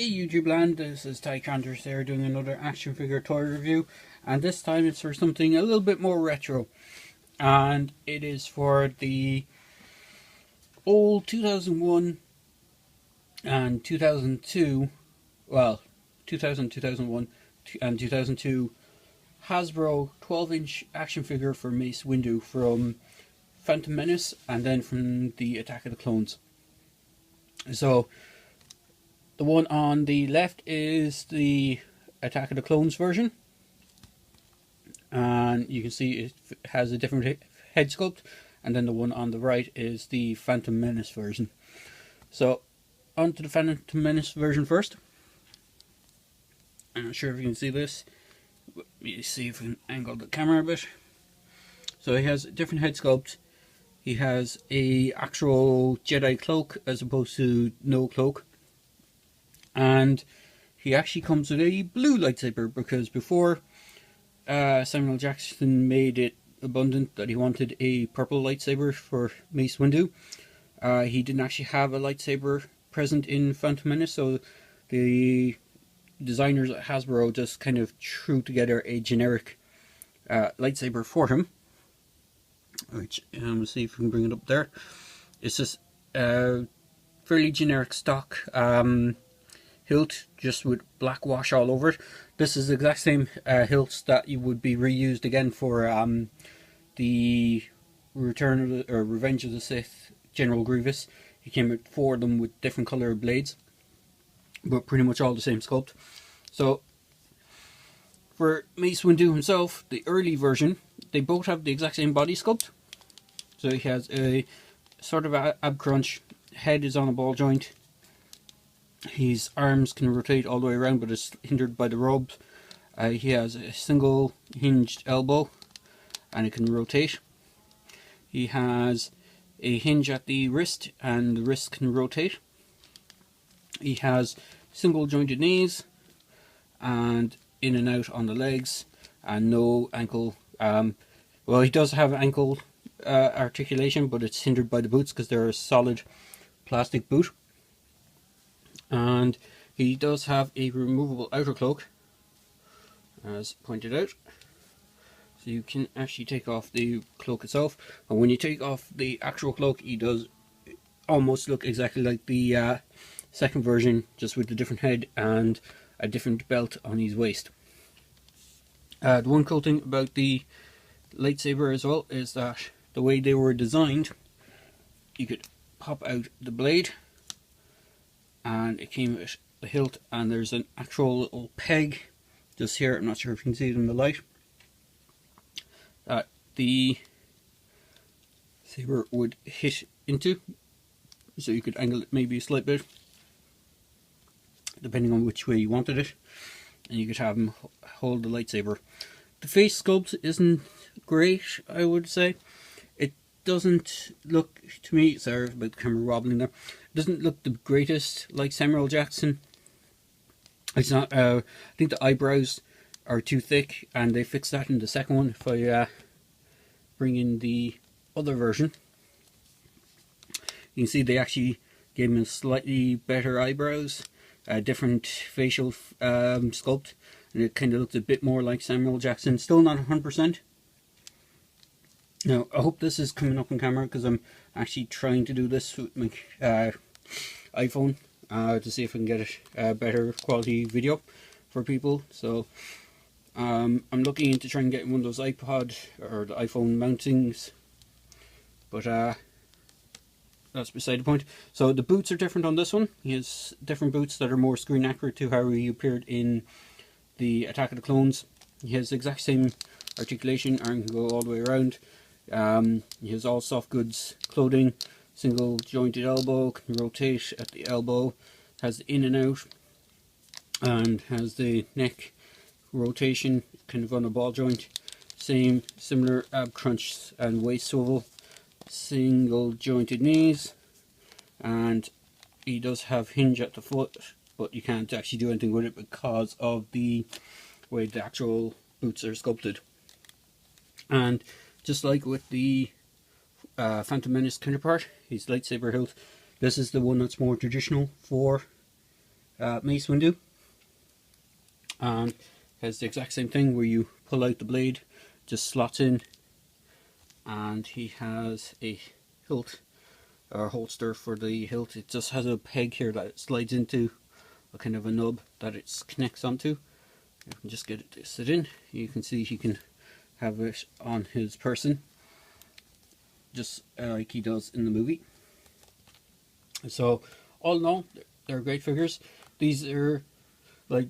Hey YouTube land, this is Ty Canters here doing another action figure toy review, and this time it's for something a little bit more retro, and it is for the old 2001 and 2002, well 2000, 2001 and 2002 Hasbro 12-inch action figure for Mace Windu from Phantom Menace and then from the Attack of the Clones. So the one on the left is the Attack of the Clones version, and you can see it has a different head sculpt, and then the one on the right is the Phantom Menace version. So on to the Phantom Menace version first. I'm not sure if you can see this, but let me see if we can angle the camera a bit. So he has a different head sculpt. He has a actual Jedi cloak as opposed to no cloak. And he actually comes with a blue lightsaber, because before Samuel Jackson made it abundant that he wanted a purple lightsaber for Mace Windu. He didn't actually have a lightsaber present in Phantom Menace, so the designers at Hasbro just kind of threw together a generic lightsaber for him. Which, we'll see if we can bring it up there. It's just fairly generic stock hilt, just with black wash all over it. This is the exact same hilt that you would be reused again for the Return of the, or Revenge of the Sith General Grievous. He came with 4 of them with different colour blades, but pretty much all the same sculpt. So for Mace Windu himself, the early version, they both have the exact same body sculpt. So he has a sort of ab crunch, head is on a ball joint. His arms can rotate all the way around, but it's hindered by the robes. He has a single hinged elbow, and it can rotate. He has a hinge at the wrist, and the wrist can rotate. He has single jointed knees, and in and out on the legs, and no ankle. Well, he does have ankle articulation, but it's hindered by the boots because they're a solid plastic boot. And he does have a removable outer cloak, as pointed out. So you can actually take off the cloak itself, and when you take off the actual cloak, he does almost look exactly like the second version, just with a different head and a different belt on his waist. The one cool thing about the lightsaber as well is that the way they were designed, you could pop out the blade, and it came with the hilt, and there's an actual little peg just here. I'm not sure if you can see it in the light, that the saber would hit into, so you could angle it maybe a slight bit depending on which way you wanted it, and you could have him hold the lightsaber. The face sculpt isn't great, I would say. It doesn't look, to me, sorry about the camera wobbling there, it doesn't look the greatest like Samuel Jackson. It's not, I think the eyebrows are too thick, and they fixed that in the second one. If I bring in the other version, you can see they actually gave him slightly better eyebrows, a different facial sculpt, and it kind of looks a bit more like Samuel Jackson. Still not 100%. Now, I hope this is coming up on camera, because I'm actually trying to do this with my iPhone to see if I can get a better quality video for people. So I'm looking into trying to get one of those iPod or the iPhone mountings, but that's beside the point. So the boots are different on this one. He has different boots that are more screen accurate to how he appeared in the Attack of the Clones. He has the exact same articulation, arm can go all the way around. He has all soft goods clothing, single jointed elbow, can rotate at the elbow, has in and out, and has the neck rotation kind of on a ball joint. Similar ab crunch and waist swivel, single jointed knees, and he does have hinge at the foot, but you can't actually do anything with it because of the way the actual boots are sculpted. And just like with the Phantom Menace counterpart, his lightsaber hilt, this is the one that's more traditional for Mace Windu, and has the exact same thing where you pull out the blade, just slots in, and he has a hilt or holster for the hilt. It just has a peg here that it slides into, a kind of a nub that it connects onto. You can just get it to sit in. You can see he can have it on his person, just like he does in the movie. So all in all, they're great figures. These are, like,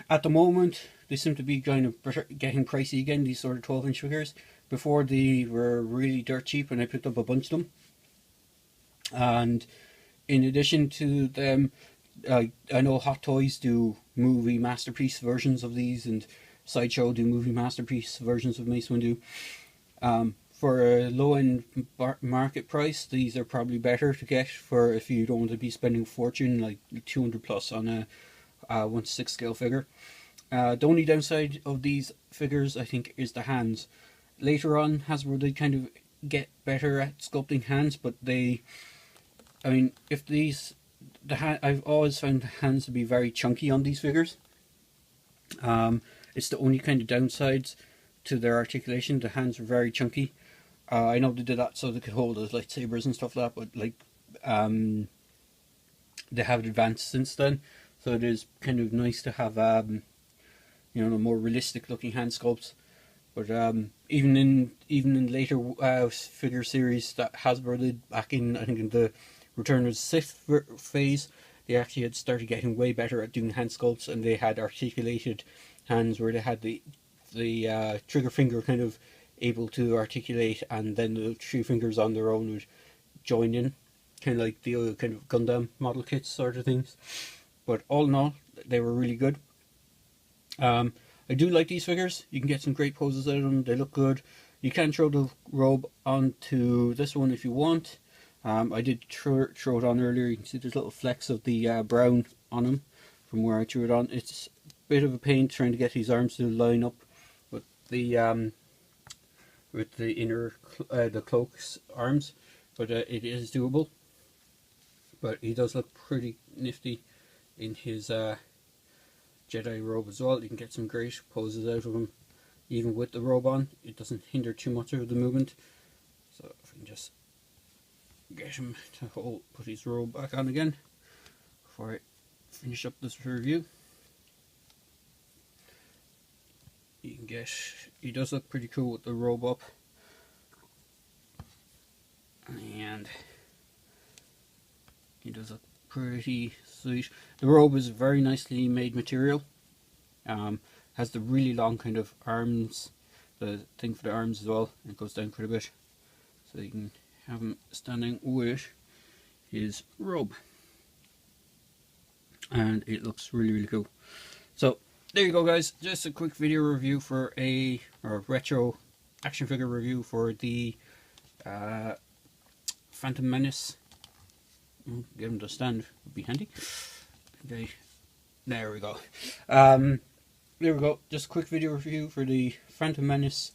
at the moment they seem to be kind of getting pricey again, these sort of 12-inch figures. Before, they were really dirt cheap and I picked up a bunch of them. And in addition to them, I know Hot Toys do movie masterpiece versions of these, and Sideshow do movie masterpiece versions of Mace Windu. For a low-end market price, these are probably better to get for if you don't want to be spending a fortune, like 200 plus on a 1/6 scale figure. The only downside of these figures, I think, is the hands. Later on, Hasbro did kind of get better at sculpting hands, but I've always found the hands to be very chunky on these figures. It's the only kind of downsides to their articulation. The hands are very chunky. I know they did that so they could hold those lightsabers and stuff like that, but they have advanced since then, so it is kind of nice to have more realistic looking hand sculpts. But even in later figure series that Hasbro did back in, I think, in the Return of the Sith phase, they actually had started getting way better at doing hand sculpts, and they had articulated hands where they had the trigger finger kind of able to articulate, and then the three fingers on their own would join in, kind of like the kind of Gundam model kits sort of things. But all in all, they were really good. I do like these figures. You can get some great poses out of them. They look good. You can throw the robe onto this one if you want. I did throw it on earlier. You can see there's little flecks of the brown on him from where I threw it on. It's a bit of a pain trying to get these arms to line up with the inner the cloak's arms, but it is doable. But he does look pretty nifty in his Jedi robe as well. You can get some great poses out of him even with the robe on. It doesn't hinder too much of the movement. So if I can just get him to put his robe back on again before I finish up this review. You can get, he does look pretty cool with the robe up, and he does look pretty sweet. The robe is very nicely made material. Has the really long kind of arms, the thing for the arms as well, and it goes down quite a bit, so you can have him standing with his robe, and it looks really, really cool. So there you go, guys. Just a quick video review for a retro action figure review for the Phantom Menace. Get him to stand would be handy. Okay, there we go. There we go. Just a quick video review for the Phantom Menace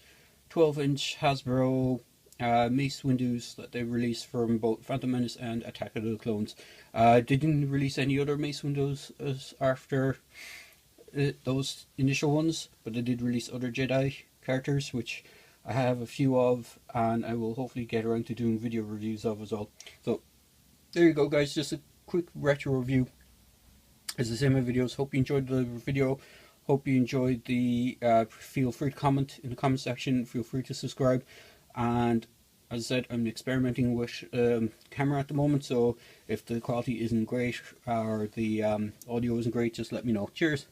12-inch Hasbro Mace Windus that they released from both Phantom Menace and Attack of the Clones. They didn't release any other Mace Windows after those initial ones, but they did release other Jedi characters, which I have a few of, and I will hopefully get around to doing video reviews of as well. So there you go, guys. Just a quick retro review. As I say in my videos, hope you enjoyed the video. Hope you enjoyed the feel free to comment in the comment section. Feel free to subscribe. And as I said, I'm experimenting with camera at the moment, so if the quality isn't great or the audio isn't great, just let me know. Cheers.